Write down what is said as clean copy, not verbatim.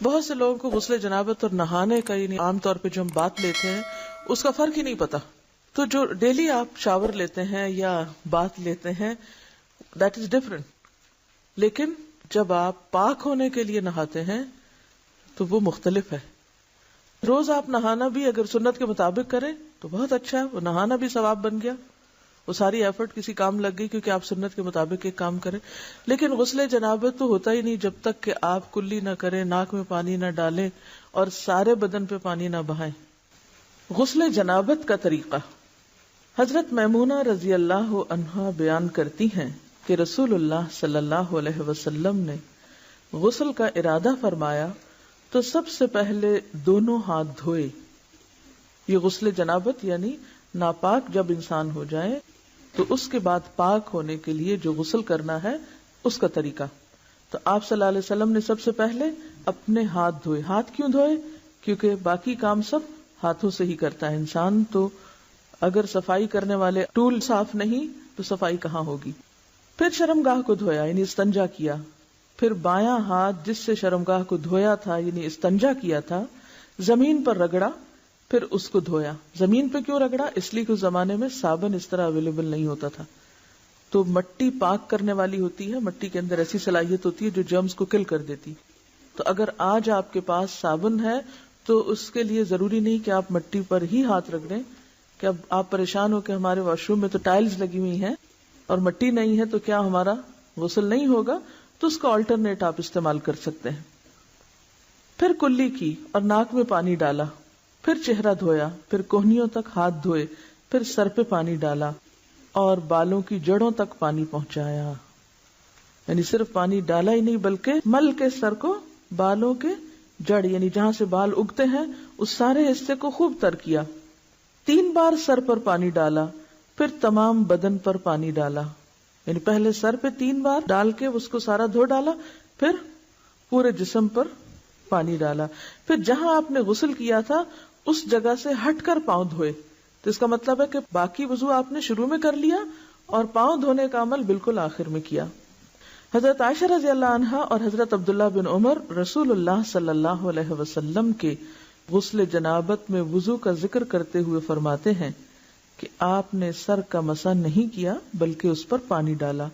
بہت سے لوگوں کو غسل جنابت اور نہانے کا یعنی عام طور پہ جو ہم بات لیتے ہیں اس کا فرق ہی نہیں پتا. تو جو ڈیلی آپ شاور لیتے ہیں یا بات لیتے ہیں دیٹ از ڈفرنٹ. لیکن جب آپ پاک ہونے کے لیے نہاتے ہیں تو وہ مختلف ہے. روز آپ نہانا بھی اگر سنت کے مطابق کریں تو بہت اچھا ہے, وہ نہانا بھی ثواب بن گیا, وہ ساری ایفرٹ کسی کام لگ گئی کیونکہ آپ سنت کے مطابق ایک کام کریں. لیکن غسل جنابت تو ہوتا ہی نہیں جب تک کہ آپ کلی نہ کریں, ناک میں پانی نہ ڈالیں اور سارے بدن پہ پانی نہ بہائیں. غسل جنابت کا طریقہ حضرت میمونہ رضی اللہ عنہا بیان کرتی ہیں کہ رسول اللہ صلی اللہ علیہ وسلم نے غسل کا ارادہ فرمایا تو سب سے پہلے دونوں ہاتھ دھوئے. یہ غسل جنابت یعنی ناپاک جب انسان ہو جائے تو اس کے بعد پاک ہونے کے لیے جو غسل کرنا ہے اس کا طریقہ. تو آپ صلی اللہ علیہ وسلم نے سب سے پہلے اپنے ہاتھ دھوئے. ہاتھ کیوں دھوئے؟ کیونکہ باقی کام سب ہاتھوں سے ہی کرتا ہے انسان, تو اگر صفائی کرنے والے ٹول صاف نہیں تو صفائی کہاں ہوگی. پھر شرمگاہ کو دھویا یعنی استنجا کیا. پھر بایاں ہاتھ جس سے شرمگاہ کو دھویا تھا یعنی استنجا کیا تھا زمین پر رگڑا, پھر اس کو دھویا. زمین پہ کیوں رگڑا؟ اس لیے کہ اس زمانے میں صابن اس طرح اویلیبل نہیں ہوتا تھا, تو مٹی پاک کرنے والی ہوتی ہے, مٹی کے اندر ایسی صلاحیت ہوتی ہے جو جرمز کو کل کر دیتی. تو اگر آج آپ کے پاس صابن ہے تو اس کے لیے ضروری نہیں کہ آپ مٹی پر ہی ہاتھ رکھ دیں کہ اب آپ پریشان ہو کہ ہمارے واش روم میں تو ٹائلز لگی ہوئی ہیں اور مٹی نہیں ہے تو کیا ہمارا غسل نہیں ہوگا, تو اس کا آلٹرنیٹ آپ استعمال کر سکتے ہیں. پھر کلی کی اور ناک میں پانی ڈالا, پھر چہرہ دھویا, پھر کوہنیوں تک ہاتھ دھوئے, پھر سر پہ پانی ڈالا اور بالوں کی جڑوں تک پانی پہنچایا. یعنی صرف پانی ڈالا ہی نہیں بلکہ مل کے سر کو بالوں کے جڑ یعنی جہاں سے بال اگتے ہیں اس سارے حصے کو خوب تر کیا. 3 بار سر پر پانی ڈالا, پھر تمام بدن پر پانی ڈالا. یعنی پہلے سر پہ 3 بار ڈال کے اس کو سارا دھو ڈالا, پھر پورے جسم پر پانی ڈالا. پھر جہاں آپ نے غسل کیا تھا اس جگہ سے ہٹ کر پاؤں دھوئے. تو اس کا مطلب ہے کہ باقی وضو آپ نے شروع میں کر لیا اور پاؤں دھونے کا عمل بالکل آخر میں کیا. حضرت عائشہ رضی اللہ عنہا اور حضرت عبداللہ بن عمر رسول اللہ صلی اللہ علیہ وسلم کے غسل جنابت میں وضو کا ذکر کرتے ہوئے فرماتے ہیں کہ آپ نے سر کا مسح نہیں کیا بلکہ اس پر پانی ڈالا.